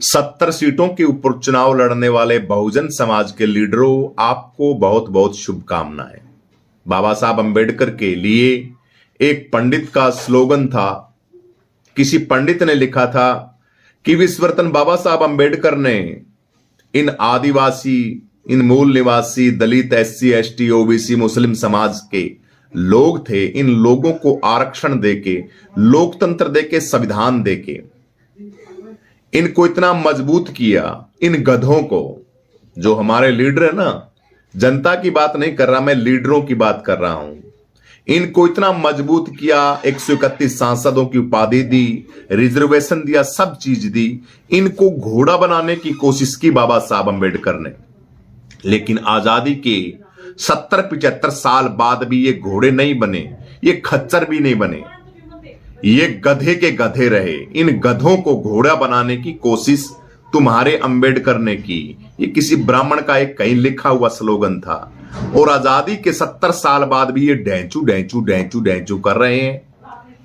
70 सीटों के ऊपर चुनाव लड़ने वाले बहुजन समाज के लीडरों, आपको बहुत बहुत शुभकामनाएं। बाबा साहब अंबेडकर के लिए एक पंडित का स्लोगन था। किसी पंडित ने लिखा था कि विश्वरत्न बाबा साहब अंबेडकर ने इन आदिवासी, इन मूल निवासी, दलित, SC ST OBC मुस्लिम समाज के लोग थे, इन लोगों को आरक्षण देके, लोकतंत्र देके, संविधान देके इनको इतना मजबूत किया। इन गधों को, जो हमारे लीडर है ना, जनता की बात नहीं कर रहा मैं, लीडरों की बात कर रहा हूं, इनको इतना मजबूत किया। 131 सांसदों की उपाधि दी, रिजर्वेशन दिया, सब चीज दी। इनको घोड़ा बनाने की कोशिश की बाबा साहब अंबेडकर ने, लेकिन आजादी के 70-75 साल बाद भी ये घोड़े नहीं बने, ये खच्चर भी नहीं बने, ये गधे के गधे रहे। इन गधों को घोड़ा बनाने की कोशिश तुम्हारे अंबेडकर ने की। ये किसी ब्राह्मण का एक कहीं लिखा हुआ स्लोगन था, और आजादी के 70 साल बाद भी ये ढैंचू ढैंचू ढैंचू ढैंचू कर रहे हैं।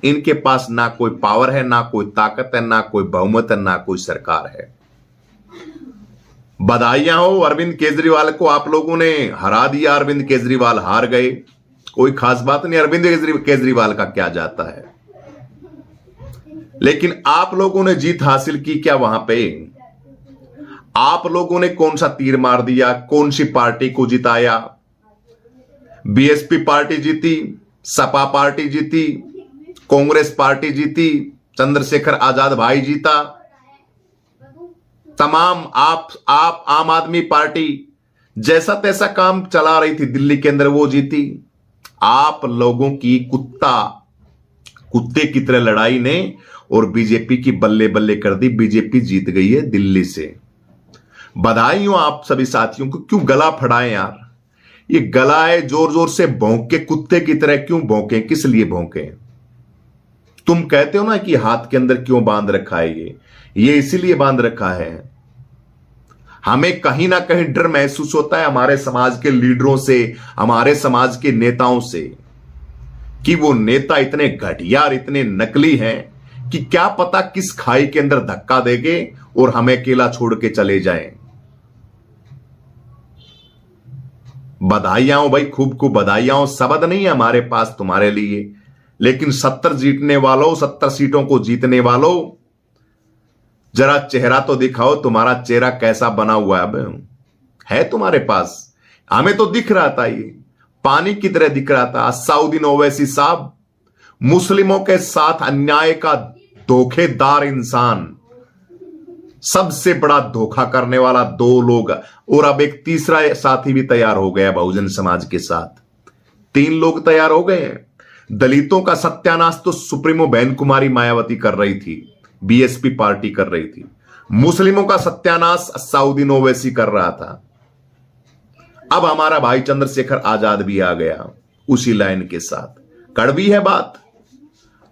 इनके पास ना कोई पावर है, ना कोई ताकत है, ना कोई बहुमत है, ना कोई सरकार है। बधाइयां हो अरविंद केजरीवाल को, आप लोगों ने हरा दिया। अरविंद केजरीवाल हार गए, कोई खास बात नहीं, अरविंद केजरीवाल का क्या जाता है। लेकिन आप लोगों ने जीत हासिल की क्या वहां पे? आप लोगों ने कौन सा तीर मार दिया? कौन सी पार्टी को जिताया? BSP पार्टी जीती, सपा पार्टी जीती, कांग्रेस पार्टी जीती, चंद्रशेखर आजाद भाई जीता, तमाम आप आम आदमी पार्टी जैसा तैसा काम चला रही थी दिल्ली के अंदर, वो जीती। आप लोगों की कुत्ते की तरह लड़ाई ने और बीजेपी की बल्ले बल्ले कर दी। बीजेपी जीत गई है दिल्ली से। बधाई हो आप सभी साथियों को। क्यों गला फड़ाएं यार? ये गला है, जोर जोर से भौंक के कुत्ते की तरह क्यों भौंके? किस लिए भौंके? तुम कहते हो ना कि हाथ के अंदर क्यों बांध रखा है, ये इसीलिए बांध रखा है। हमें कहीं ना कहीं डर महसूस होता है हमारे समाज के लीडरों से, हमारे समाज के नेताओं से, कि वो नेता इतने घटिया और इतने नकली हैं कि क्या पता किस खाई के अंदर धक्का देंगे और हमें अकेला छोड़ के चले जाएं। बधाइयां हो भाई, खूब खूब बधाइयां हो। शब्द नहीं है हमारे पास तुम्हारे लिए, लेकिन 70 जीतने वालों, 70 सीटों को जीतने वालों, जरा चेहरा तो दिखाओ। तुम्हारा चेहरा कैसा बना हुआ है? अब है तुम्हारे पास? हमें तो दिख रहा था, ये पानी की तरह दिख रहा था। असदुद्दीन ओवैसी साहब, मुस्लिमों के साथ अन्याय का धोखेदार इंसान, सबसे बड़ा धोखा करने वाला 2 लोग, और अब एक तीसरा साथी भी तैयार हो गया बहुजन समाज के साथ। 3 लोग तैयार हो गए हैं। दलितों का सत्यानाश तो सुप्रीमो बहन कुमारी मायावती कर रही थी, BSP पार्टी कर रही थी। मुस्लिमों का सत्यानाश असदुद्दीन ओवैसी कर रहा था। अब हमारा भाई चंद्रशेखर आजाद भी आ गया उसी लाइन के साथ। कड़वी है बात,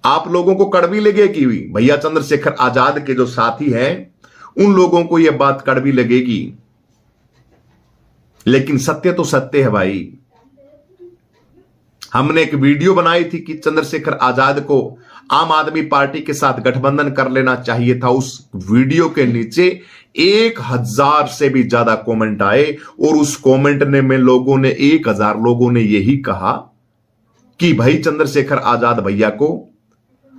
आप लोगों को कड़वी लगेगी। भैया चंद्रशेखर आजाद के जो साथी हैं उन लोगों को यह बात कड़वी लगेगी, लेकिन सत्य तो सत्य है भाई। हमने एक वीडियो बनाई थी कि चंद्रशेखर आजाद को आम आदमी पार्टी के साथ गठबंधन कर लेना चाहिए था। उस वीडियो के नीचे 1000 से भी ज्यादा कमेंट आए, और उस कमेंट में लोगों ने 1000 लोगों ने यही कहा कि भाई चंद्रशेखर आजाद भैया को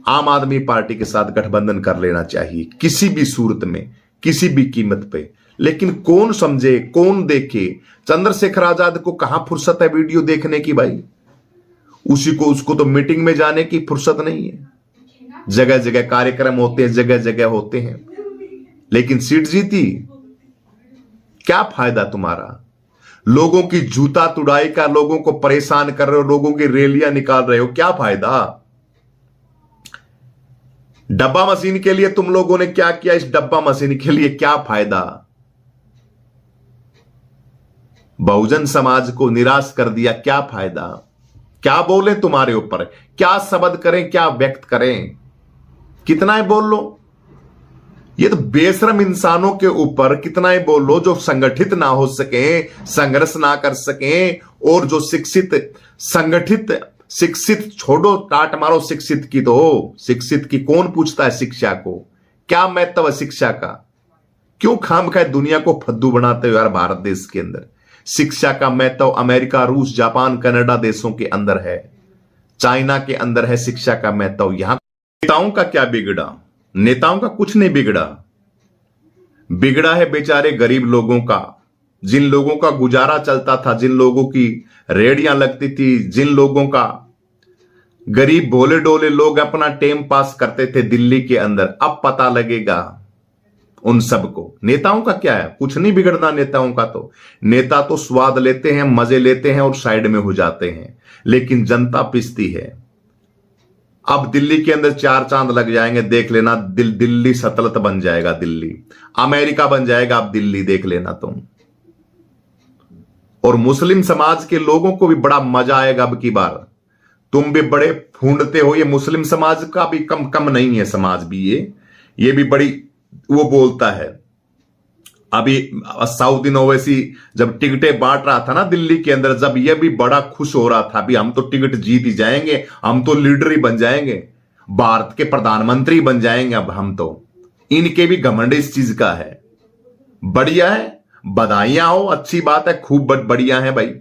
आम आदमी पार्टी के साथ गठबंधन कर लेना चाहिए, किसी भी सूरत में, किसी भी कीमत पे। लेकिन कौन समझे, कौन देखे? चंद्रशेखर आजाद को कहां फुर्सत है वीडियो देखने की भाई? उसको तो मीटिंग में जाने की फुर्सत नहीं है। जगह जगह कार्यक्रम होते हैं, जगह जगह होते हैं, लेकिन सीट जीती, क्या फायदा तुम्हारा? लोगों की जूता तुड़ाई का, लोगों को परेशान कर रहे हो, लोगों की रैलियां निकाल रहे हो, क्या फायदा? डब्बा मशीन के लिए तुम लोगों ने क्या किया? इस डब्बा मशीन के लिए क्या फायदा? बहुजन समाज को निराश कर दिया, क्या फायदा? क्या बोले तुम्हारे ऊपर? क्या शब्द करें, क्या व्यक्त करें? कितना ही बोल लो। ये तो बेशरम इंसानों के ऊपर कितना ही बोल लो, जो संगठित ना हो सके, संघर्ष ना कर सके, और जो शिक्षित छोड़ो, टाट मारो शिक्षित की। तो शिक्षित की कौन पूछता है शिक्षा को? क्या महत्व है शिक्षा का? क्यों खामखा दुनिया को फद्दू बनाते हो यार। भारत देश के अंदर शिक्षा का महत्व अमेरिका, रूस, जापान, कनाडा देशों के अंदर है, चाइना के अंदर है शिक्षा का महत्व। यहां नेताओं का क्या बिगड़ा? नेताओं का कुछ नहीं बिगड़ा। बिगड़ा है बेचारे गरीब लोगों का, जिन लोगों का गुजारा चलता था, जिन लोगों की रेहड़ियां लगती थी, जिन लोगों का गरीब भोले डोले लोग अपना टाइम पास करते थे दिल्ली के अंदर। अब पता लगेगा उन सबको। नेताओं का क्या है? कुछ नहीं बिगड़ना नेताओं का। तो नेता तो स्वाद लेते हैं, मजे लेते हैं और साइड में हो जाते हैं, लेकिन जनता पिसती है। अब दिल्ली के अंदर 4 चांद लग जाएंगे, देख लेना। दिल्ली सतलत बन जाएगा, दिल्ली अमेरिका बन जाएगा। अब दिल्ली देख लेना तुम। और मुस्लिम समाज के लोगों को भी बड़ा मजा आएगा अब की बार। तुम भी बड़े फूंडते हो, ये मुस्लिम समाज का भी कम नहीं है समाज भी, ये भी बड़ी वो बोलता है। अभी साउदीन ओवैसी जब टिकटें बांट रहा था ना दिल्ली के अंदर, जब ये भी बड़ा खुश हो रहा था, अभी हम तो टिकट जीत ही जाएंगे, हम तो लीडर ही बन जाएंगे, भारत के प्रधानमंत्री बन जाएंगे अब हम तो। इनके भी घमंड इस चीज का है। बढ़िया है, बधाइयां हो, अच्छी बात है, खूब बढ़िया है भाई।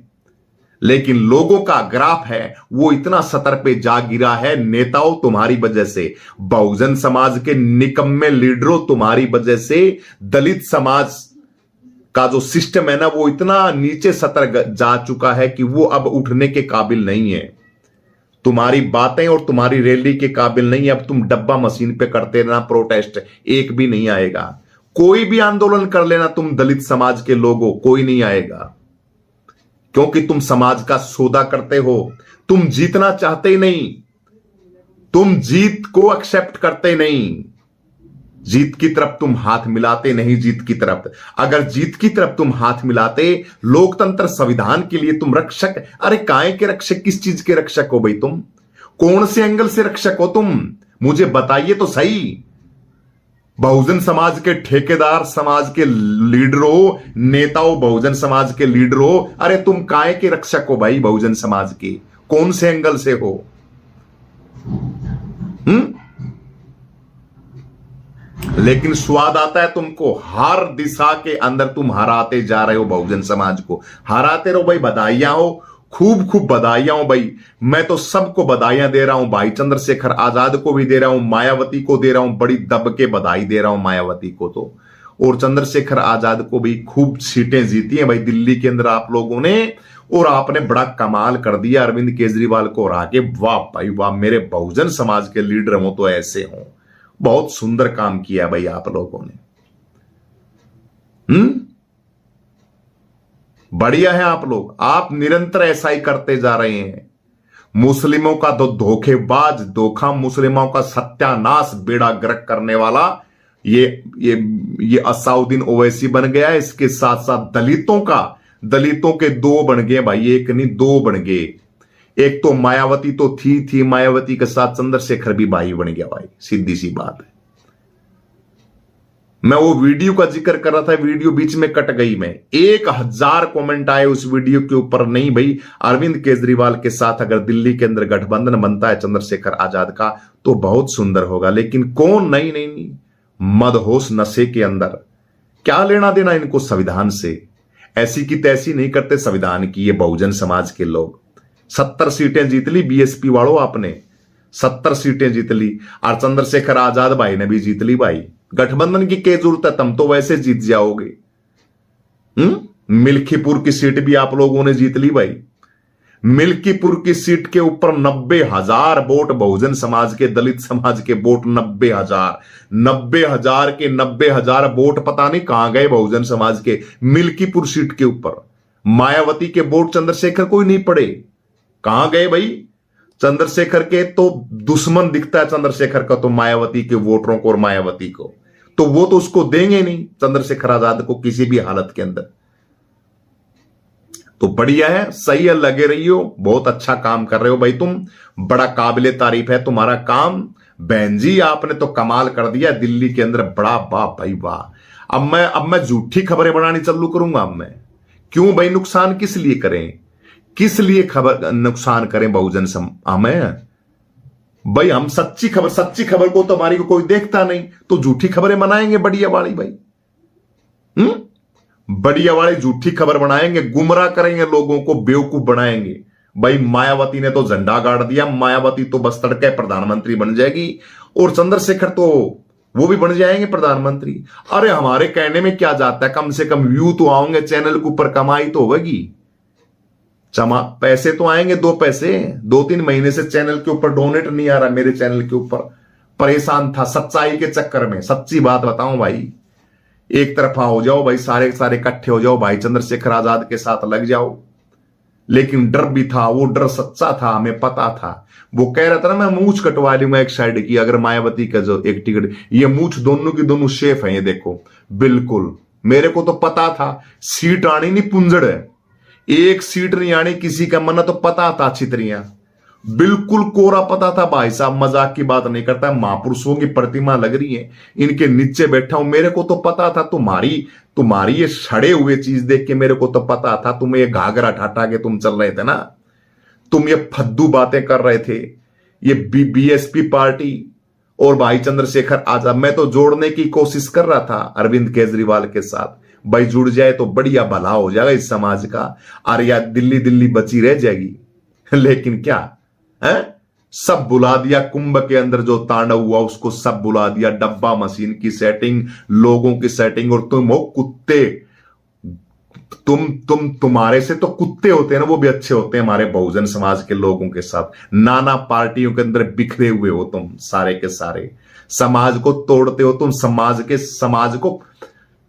लेकिन लोगों का ग्राफ है वो इतना सतर पे जा गिरा है, नेताओं तुम्हारी वजह से, बहुजन समाज के निकम्मे लीडरों तुम्हारी वजह से, दलित समाज का जो सिस्टम है ना वो इतना नीचे सतर जा चुका है कि वो अब उठने के काबिल नहीं है। तुम्हारी बातें और तुम्हारी रैली के काबिल नहीं है। अब तुम डब्बा मशीन पे करते रहना प्रोटेस्ट, एक भी नहीं आएगा। कोई भी आंदोलन कर लेना तुम दलित समाज के लोगों, कोई नहीं आएगा, क्योंकि तुम समाज का सौदा करते हो। तुम जीतना चाहते ही नहीं, तुम जीत को एक्सेप्ट करते नहीं, जीत की तरफ तुम हाथ मिलाते नहीं। जीत की तरफ, अगर जीत की तरफ तुम हाथ मिलाते, लोकतंत्र संविधान के लिए तुम रक्षक, अरे काय के रक्षक, किस चीज के रक्षक हो भाई तुम? कौन से एंगल से रक्षक हो तुम? मुझे बताइए तो सही। बहुजन समाज के ठेकेदार, समाज के लीडरों, नेताओं, बहुजन समाज के लीडरों, अरे तुम काय के रक्षक हो भाई? बहुजन समाज के कौन से एंगल से हो? लेकिन स्वाद आता है तुमको, हर दिशा के अंदर तुम हराते जा रहे हो बहुजन समाज को। हराते रहो भाई, बधाइयां हो, खूब बधाइयां हो भाई। मैं तो सबको बधाइयां दे रहा हूं भाई, चंद्रशेखर आजाद को भी दे रहा हूं, मायावती को दे रहा हूं, बड़ी दब के बधाई दे रहा हूं मायावती को तो। और चंद्रशेखर आजाद को भी खूब सीटें जीती हैं भाई दिल्ली के अंदर आप लोगों ने। और आपने बड़ा कमाल कर दिया अरविंद केजरीवाल को हरा के। वाह भाई वाह, मेरे बहुजन समाज के लीडर हो तो ऐसे हो। बहुत सुंदर काम किया भाई आप लोगों ने। बढ़िया है आप लोग, आप निरंतर ऐसा ही करते जा रहे हैं। मुस्लिमों का तो धोखेबाज, धोखा, मुस्लिमों का सत्यानाश, बेड़ा गर्क करने वाला ये असाउद्दीन ओवैसी बन गया है। इसके साथ साथ दलितों के 2 बन गए भाई, एक नहीं 2 बन गए। एक तो मायावती तो थी, मायावती के साथ चंद्रशेखर भी भाई बन गया भाई, सीधी सी बात है। मैं वो वीडियो का जिक्र कर रहा था, वीडियो बीच में कट गई। मैं 1000 कमेंट आए उस वीडियो के ऊपर। नहीं भाई, अरविंद केजरीवाल के साथ अगर दिल्ली के अंदर गठबंधन बनता है चंद्रशेखर आजाद का तो बहुत सुंदर होगा। लेकिन कौन? नहीं, मदहोश नशे के अंदर। क्या लेना देना इनको संविधान से? ऐसी की तैसी नहीं करते संविधान की ये बहुजन समाज के लोग। 70 सीटें जीत ली बीएसपी वालों आपने, 70 सीटें जीत ली। और चंद्रशेखर आजाद भाई ने भी जीत ली भाई। गठबंधन की क्या जरूरत है, तुम तो वैसे जीत जाओगे। मिल्कीपुर की सीट भी आप लोगों ने जीत ली भाई। मिल्कीपुर की सीट के ऊपर 90,000 वोट बहुजन समाज के, दलित समाज के वोट 90,000 के 90,000 वोट पता नहीं कहां गए बहुजन समाज के मिल्कीपुर सीट के ऊपर। मायावती के वोट चंद्रशेखर को ही नहीं पड़े, कहां गए भाई? चंद्रशेखर के तो दुश्मन दिखता है चंद्रशेखर का तो मायावती के वोटरों को और मायावती को, तो वो तो उसको देंगे नहीं चंद्रशेखर आजाद को किसी भी हालत के अंदर। तो बढ़िया है, सही है, लगे रहियो, बहुत अच्छा काम कर रहे हो भाई तुम, बड़ा काबिले तारीफ है तुम्हारा काम। बहन जी आपने तो कमाल कर दिया दिल्ली के अंदर, बड़ा वाह भाई वाह। अब मैं झूठी खबरें बनानी चालू करूंगा। अब मैं क्यों भाई? नुकसान किस लिए करें, किस लिए खबर नुकसान करें बहुजन हमें भाई? हम सच्ची खबर को तो हमारी को कोई देखता नहीं, तो झूठी खबरें बनाएंगे बढ़िया वाली भाई। बढ़िया वाली झूठी खबर बनाएंगे, गुमराह करेंगे, लोगों को बेवकूफ बनाएंगे। भाई मायावती ने तो झंडा गाड़ दिया, मायावती तो बस तड़के प्रधानमंत्री बन जाएगी और चंद्रशेखर तो वो भी बन जाएंगे प्रधानमंत्री। अरे हमारे कहने में क्या जाता है, कम से कम व्यू तो आओगे चैनल के ऊपर, कमाई तो होगी, पैसे तो आएंगे, 2 पैसे। 2-3 महीने से चैनल के ऊपर डोनेट नहीं आ रहा, मेरे चैनल के ऊपर परेशान था सच्चाई के चक्कर में। सच्ची बात बताऊं भाई, एक तरफा हो जाओ भाई, सारे सारे इकट्ठे हो जाओ भाई, चंद्रशेखर आजाद के साथ लग जाओ। लेकिन डर भी था, वो डर सच्चा था, हमें पता था। वो कह रहा था ना, मैं मूछ कटवा लूंगा एक साइड की अगर मायावती का जो एक टिकट, ये मूछ दोनों की दोनों शेफ है, ये देखो बिल्कुल। मेरे को तो पता था सीट आनी नहीं, पुंजड़ है, एक सीट नहीं आनी किसी का, मना तो पता था अच्छी तरह, बिल्कुल कोरा पता था भाई साहब, मजाक की बात नहीं करता। महापुरुषों की प्रतिमा लग रही है, इनके नीचे बैठा हूं, मेरे को तो पता था। तुम्हारी ये सड़े हुए चीज देख के मेरे को तो पता था, तुम्हें ये घाघरा ठाटा के तुम चल रहे थे ना, तुम ये फद्दू बातें कर रहे थे, ये बीएसपी पार्टी और भाई चंद्रशेखर आजाद। मैं तो जोड़ने की कोशिश कर रहा था अरविंद केजरीवाल के साथ, भाई जुड़ जाए तो बढ़िया भला हो जाएगा इस समाज का, और या दिल्ली दिल्ली बची रह जाएगी। लेकिन क्या है, सब बुला दिया, कुंभ के अंदर जो तांडव हुआ उसको सब बुला दिया, डब्बा मशीन की सेटिंग, लोगों की सेटिंग, और तुम हो कुत्ते, तुम्हारे से तो कुत्ते होते हैं ना, वो भी अच्छे होते हैं हमारे बहुजन समाज के लोगों के साथ। नाना पार्टियों के अंदर बिखरे हुए हो तुम, सारे के सारे समाज को तोड़ते हो तुम,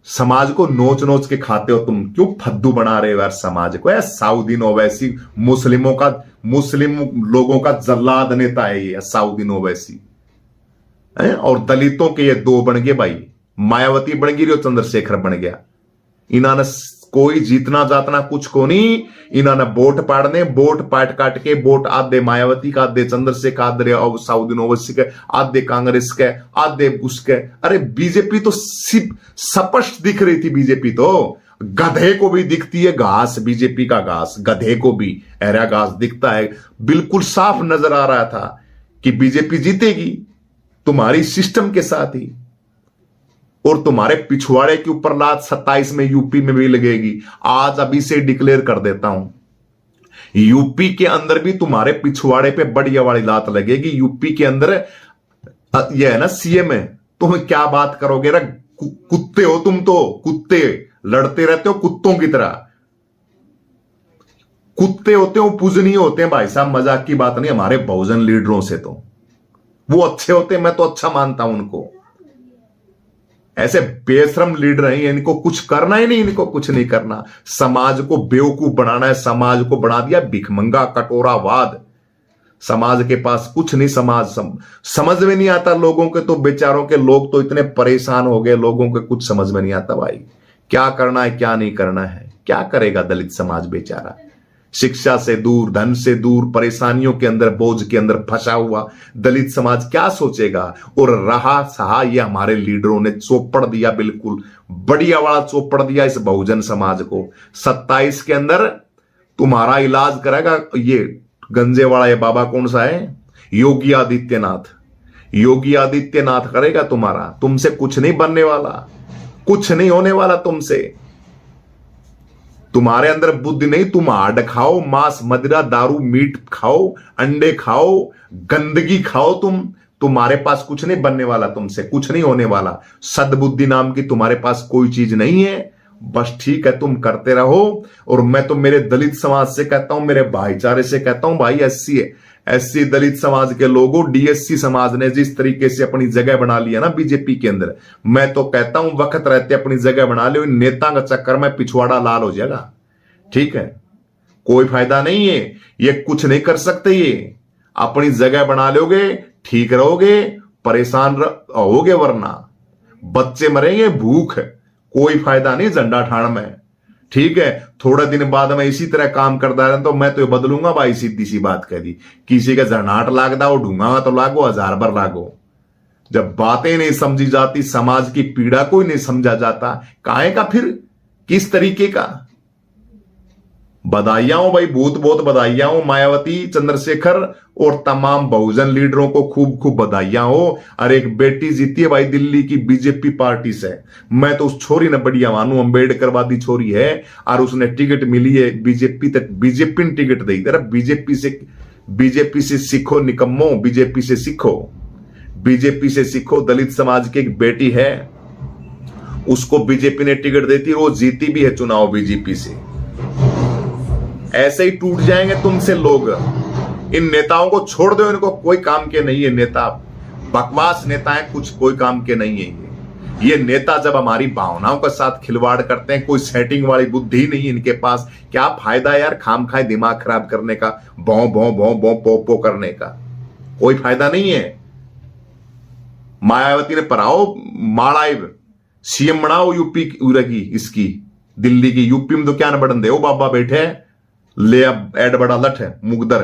समाज को नोच नोच के खाते हो तुम। क्यों फद्दू बना रहे हो यार समाज को? यार साउदीन ओवैसी मुस्लिम लोगों का जल्लाद नेता है ये साउदीन ओवैसी, और दलितों के ये 2 बन गए भाई, मायावती बन गई और चंद्रशेखर बन गया। इन्होंने कोई जीतना जातना कुछ को नहीं, इन्होंने वोट पाड़ने, वोट पाट काट के वोट आधे मायावती का, आधे चंद्रशेखर, आधे साउदीन ओवैसी के, आधे कांग्रेस के, आधे उसके। अरे बीजेपी तो सिर्फ स्पष्ट दिख रही थी, बीजेपी तो गधे को भी दिखती है घास, बीजेपी का घास गधे को भी हरा घास दिखता है। बिल्कुल साफ नजर आ रहा था कि बीजेपी जीतेगी तुम्हारी सिस्टम के साथ ही, और तुम्हारे पिछवाड़े के ऊपर लात 27 में यूपी में भी लगेगी। आज अभी से डिक्लेयर कर देता हूं, यूपी के अंदर भी तुम्हारे पिछवाड़े पे बढ़िया वाली लात लगेगी। यूपी के अंदर ये है ना सीएम है, तुम क्या बात करोगे रे? कुत्ते हो तुम तो, कुत्ते लड़ते रहते हो कुत्तों की तरह, कुत्ते होते हो, पूजनीय होते हैं भाई साहब, मजाक की बात नहीं। हमारे बहुजन लीडरों से तो वो अच्छे होते हैं, मैं तो अच्छा मानता हूं उनको। ऐसे बेशरम लीडर हैं, इनको कुछ करना ही नहीं, इनको कुछ नहीं करना, समाज को बेवकूफ बनाना है। समाज को बना दिया भिखमंगा, कटोरावाद, समाज के पास कुछ नहीं। समाज समझ में नहीं आता लोगों के, तो बेचारों के लोग तो इतने परेशान हो गए, लोगों के कुछ समझ में नहीं आता भाई, क्या करना है क्या नहीं करना है। क्या करेगा दलित समाज बेचारा, शिक्षा से दूर, धन से दूर, परेशानियों के अंदर, बोझ के अंदर फंसा हुआ दलित समाज क्या सोचेगा? और रहा सहा ये हमारे लीडरों ने चौपड़ दिया, बिल्कुल बढ़िया वाला चौपड़ दिया इस बहुजन समाज को। 27 के अंदर तुम्हारा इलाज करेगा ये गंजे वाला, ये बाबा कौन सा है, योगी आदित्यनाथ। योगी आदित्यनाथ करेगा तुम्हारा, तुमसे कुछ नहीं बनने वाला, कुछ नहीं होने वाला तुमसे। तुम्हारे अंदर बुद्धि नहीं, तुम हाड खाओ, मांस, मदिरा, दारू, मीट खाओ, अंडे खाओ, गंदगी खाओ, तुम्हारे पास कुछ नहीं बनने वाला, तुमसे कुछ नहीं होने वाला। सद्बुद्धि नाम की तुम्हारे पास कोई चीज नहीं है। बस ठीक है, तुम करते रहो। और मैं तो मेरे दलित समाज से कहता हूं, मेरे भाईचारे से कहता हूं, भाई एससी दलित समाज के लोगों, डीएससी समाज ने जिस तरीके से अपनी जगह बना लिया ना बीजेपी के अंदर, मैं तो कहता हूं वक्त रहते अपनी जगह बना लो। इन नेता का चक्कर में पिछवाड़ा लाल हो जाएगा, ठीक है, कोई फायदा नहीं है, ये कुछ नहीं कर सकते। ये अपनी जगह बना लोगे, ठीक रहोगे, परेशान होगे, वरना बच्चे मरेंगे भूख, कोई फायदा नहीं झंडा ठाण में, ठीक है। थोड़े दिन बाद में इसी तरह काम करता रहा तो मैं तो बदलूंगा भाई, सीधी सी बात कह दी। किसी का झरनाट लागदा हो, ढूंगा तो लागो, 1000 बार लागो। जब बातें नहीं समझी जाती, समाज की पीड़ा को ही नहीं समझा जाता, काहे का फिर किस तरीके का बधाइयां हो भाई, बहुत बहुत बधाइयां हो मायावती, चंद्रशेखर और तमाम बहुजन लीडरों को खूब खूब बधाइयां हो। और एक बेटी जीती है भाई दिल्ली की बीजेपी पार्टी से। मैं तो उस छोरी ने बढ़िया मानू, अम्बेडकरवादी छोरी है और उसने टिकट मिली है बीजेपी तक। बीजेपी ने टिकट दी। बीजेपी से सीखो निकम्मो, बीजेपी से सीखो, बीजेपी से सीखो। दलित समाज की एक बेटी है, उसको बीजेपी ने टिकट देती, वो जीती भी है चुनाव बीजेपी से। ऐसे ही टूट जाएंगे तुमसे लोग। इन नेताओं को छोड़ दो, इनको कोई काम के नहीं है। नेता बकवास नेता है, कुछ कोई काम के नहीं है। ये नेता जब हमारी भावनाओं के साथ खिलवाड़ करते हैं, कोई सेटिंग वाली बुद्धि नहीं है इनके पास। क्या फायदा यार खाम खाए दिमाग खराब करने का, भौ भौ भौ भौ पो पो करने का, कोई फायदा नहीं है। मायावती ने पढ़ाओ माड़ाइब सीएम बनाओ यूपी की, इसकी दिल्ली की। यूपी में तो क्या न बढ़न दे, बाबा बैठे ले अब एड बड़ा लठ है मुगदर,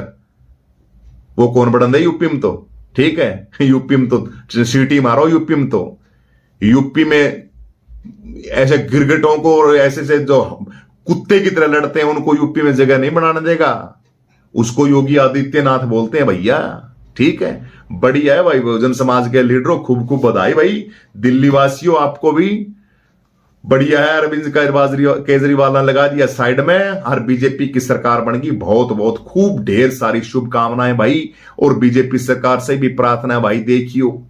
वो कौन बढ़न दे यूपी में तो। ठीक है, यूपी में तो सीटी मारो। यूपी में तो, यूपी में ऐसे गिरगिटों को और ऐसे से जो कुत्ते की तरह लड़ते हैं उनको यूपी में जगह नहीं बनाने देगा। उसको योगी आदित्यनाथ बोलते हैं भैया। ठीक है, बढ़िया है भाई। बहुजन समाज के लीडरों खूब खूब बधाई भाई। दिल्ली वासियों आपको भी बढ़िया है। अरविंद केजरीवाल ने लगा दिया साइड में और बीजेपी की सरकार बन गई। बहुत बहुत खूब ढेर सारी शुभकामनाएं भाई। और बीजेपी सरकार से भी प्रार्थना है भाई, देखियो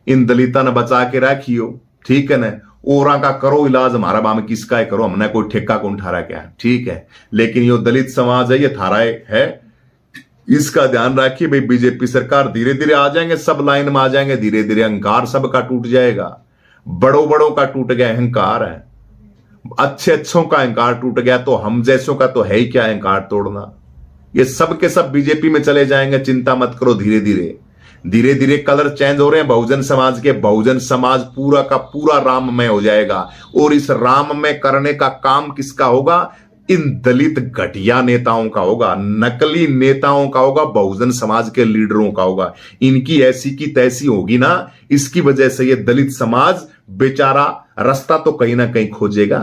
इन दलिता ने बचा के रखियो। ठीक है ना, ओरा का करो इलाज, हमारा बाम किसका है करो, हमने कोई ठेका कौन ठहरा क्या। ठीक है, लेकिन यो दलित समाज है, ये थारा है, इसका ध्यान रखिए भाई। बीजेपी सरकार धीरे धीरे आ जाएंगे, सब लाइन में आ जाएंगे धीरे धीरे। अहंकार सबका टूट जाएगा, बड़ों बड़ों का टूट गया अहंकार है, अच्छे अच्छों का अहंकार टूट गया, तो हम जैसों का तो है ही क्या अहंकार तोड़ना। ये सब के सब बीजेपी में चले जाएंगे, चिंता मत करो। धीरे धीरे धीरे धीरे कलर चेंज हो रहे हैं बहुजन समाज के। बहुजन समाज पूरा का पूरा राममय हो जाएगा। और इस राममय करने का काम किसका होगा? इन दलित घटिया नेताओं का होगा, नकली नेताओं का होगा, बहुजन समाज के लीडरों का होगा। इनकी ऐसी की तैसी होगी ना, इसकी वजह से ये दलित समाज बेचारा रास्ता तो कहीं ना कहीं खोजेगा।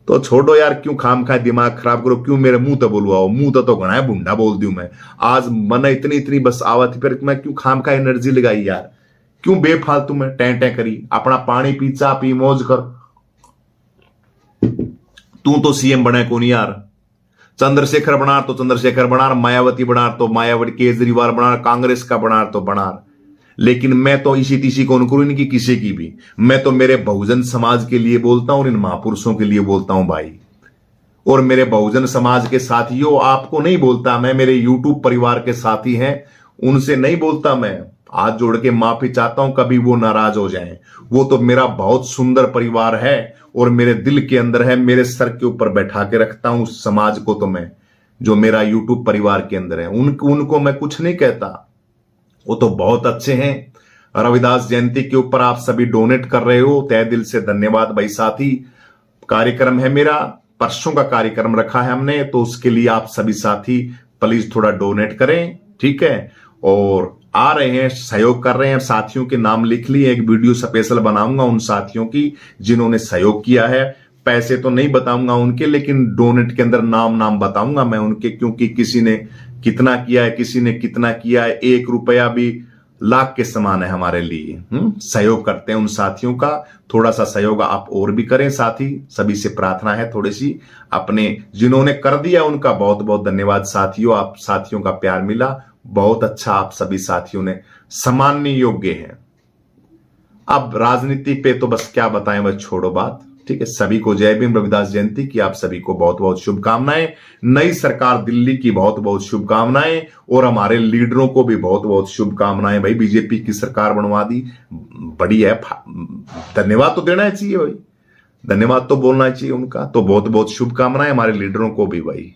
तो छोड़ो यार, क्यों खाम खाए दिमाग खराब करो, क्यों मेरे मुंह तो बोलवाओ। मुंह तो घना है, बुंडा बोल दूं मैं। आज मन इतनी इतनी बस आवत पर मैं क्यों खाम खाए एनर्जी लगाई यार, क्यों बेफालतू में टें करी। अपना पानी पी, चा पी, मौज कर। तू तो सीएम बने को नहीं यार। चंद्रशेखर बना तो चंद्रशेखर बना, मायावती बना तो मायावती, केजरीवाल बना, कांग्रेस का बना तो बना। लेकिन मैं तो इसी तीसी को करूं इनकी किसी की भी। मैं तो मेरे बहुजन समाज के लिए बोलता हूं, इन महापुरुषों के लिए बोलता हूं भाई। और मेरे बहुजन समाज के साथियों, आपको नहीं बोलता मैं, मेरे यूट्यूब परिवार के साथी हैं उनसे नहीं बोलता मैं। हाथ जोड़ के माफी चाहता हूं, कभी वो नाराज हो जाएं। वो तो मेरा बहुत सुंदर परिवार है और मेरे दिल के अंदर है, मेरे सर के ऊपर बैठा के रखता हूं उस समाज को। तो मैं, जो मेरा यूट्यूब परिवार के अंदर है, उनको मैं कुछ नहीं कहता, वो तो बहुत अच्छे हैं। रविदास जयंती के ऊपर आप सभी डोनेट कर रहे हो, तहे दिल से धन्यवाद भाई साथी। कार्यक्रम है मेरा, परसों का कार्यक्रम रखा है हमने, तो उसके लिए आप सभी साथी प्लीज थोड़ा डोनेट करें। ठीक है, और आ रहे हैं, सहयोग कर रहे हैं, साथियों के नाम लिख लिए। एक वीडियो स्पेशल बनाऊंगा उन साथियों की जिन्होंने सहयोग किया है। पैसे तो नहीं बताऊंगा उनके, लेकिन डोनेट के अंदर नाम बताऊंगा मैं उनके, क्योंकि किसी ने कितना किया है, किसी ने कितना किया है। 1 रुपया भी लाख के समान है हमारे लिए। सहयोग करते हैं उन साथियों का। थोड़ा सा सहयोग आप और भी करें साथी, सभी से प्रार्थना है थोड़ी सी। अपने जिन्होंने कर दिया उनका बहुत बहुत धन्यवाद साथियों। आप साथियों का प्यार मिला, बहुत अच्छा। आप सभी साथियों ने सम्माननीय योग्य है। अब राजनीति पे तो बस क्या बताएं, बस छोड़ो बात। ठीक है, सभी को जय भीम, रविदास जयंती की आप सभी को बहुत बहुत शुभकामनाएं। नई सरकार दिल्ली की बहुत बहुत शुभकामनाएं, और हमारे लीडरों को भी बहुत बहुत शुभकामनाएं। भाई बीजेपी की सरकार बनवा दी, बड़ी है। धन्यवाद तो देना चाहिए भाई, धन्यवाद तो बोलना चाहिए उनका। तो बहुत बहुत शुभकामनाएं हमारे लीडरों को भी भाई।